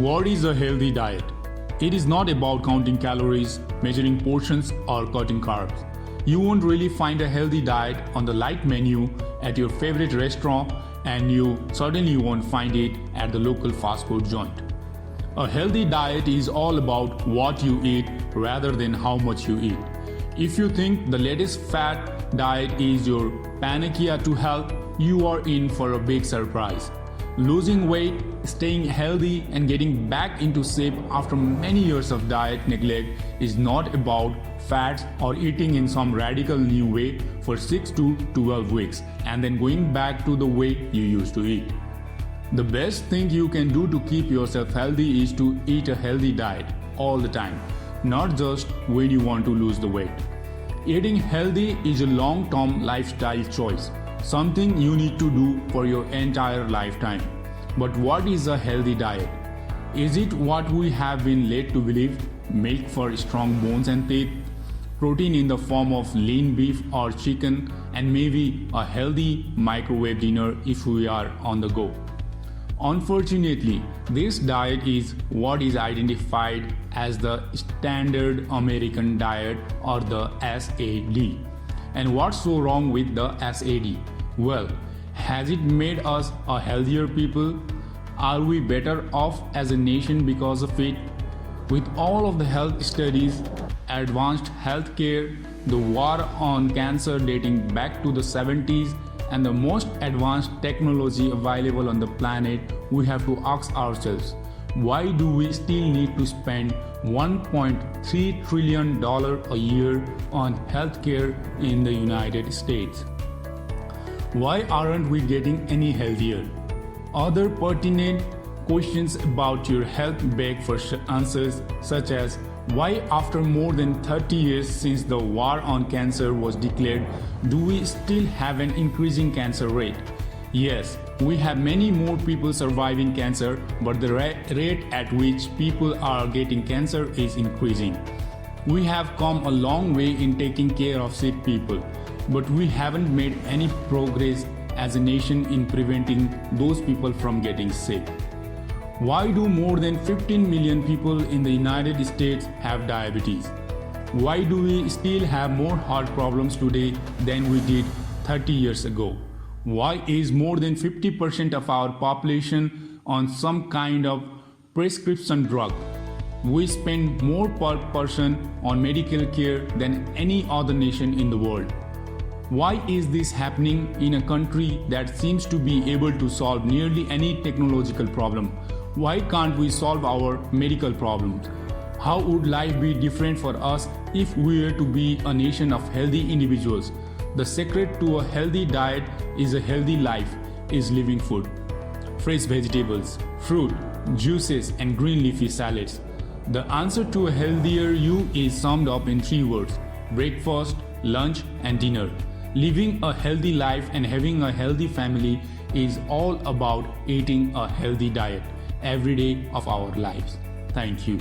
What is a healthy diet? It is not about counting calories, measuring portions, or cutting carbs. You won't really find a healthy diet on the light menu at your favorite restaurant, and you certainly won't find it at the local fast food joint. A healthy diet is all about what you eat rather than how much you eat. If you think the latest fad diet is your panacea to health, you are in for a big surprise. Losing weight, staying healthy, and getting back into shape after many years of diet neglect is not about fads or eating in some radical new way for 6 to 12 weeks and then going back to the way you used to eat. The best thing you can do to keep yourself healthy is to eat a healthy diet all the time, not just when you want to lose the weight. Eating healthy is a long-term lifestyle choice, something you need to do for your entire lifetime. But what is a healthy diet? Is it what we have been led to believe? Milk for strong bones and teeth, protein in the form of lean beef or chicken, and maybe a healthy microwave dinner if we are on the go. Unfortunately, this diet is what is identified as the standard American diet, or the SAD. And what's so wrong with the SAD? Well, has it made us a healthier people? Are we better off as a nation because of it? With all of the health studies, advanced healthcare, the war on cancer dating back to the 70s, and the most advanced technology available on the planet, we have to ask ourselves, why do we still need to spend $1.3 trillion a year on healthcare in the United States? Why aren't we getting any healthier? Other pertinent questions about your health beg for answers, such as why after more than 30 years since the war on cancer was declared, do we still have an increasing cancer rate? Yes, we have many more people surviving cancer, but the rate at which people are getting cancer is increasing. We have come a long way in taking care of sick people, but we haven't made any progress as a nation in preventing those people from getting sick. Why do more than 15 million people in the United States have diabetes? Why do we still have more heart problems today than we did 30 years ago? Why is more than 50% of our population on some kind of prescription drug? We spend more per person on medical care than any other nation in the world. Why is this happening in a country that seems to be able to solve nearly any technological problem? Why can't we solve our medical problems? How would life be different for us if we were to be a nation of healthy individuals? The secret to a healthy diet is a healthy life, is living food. Fresh vegetables, fruit, juices, and green leafy salads. The answer to a healthier you is summed up in 3 words: breakfast, lunch, and dinner. Living a healthy life and having a healthy family is all about eating a healthy diet every day of our lives. Thank you.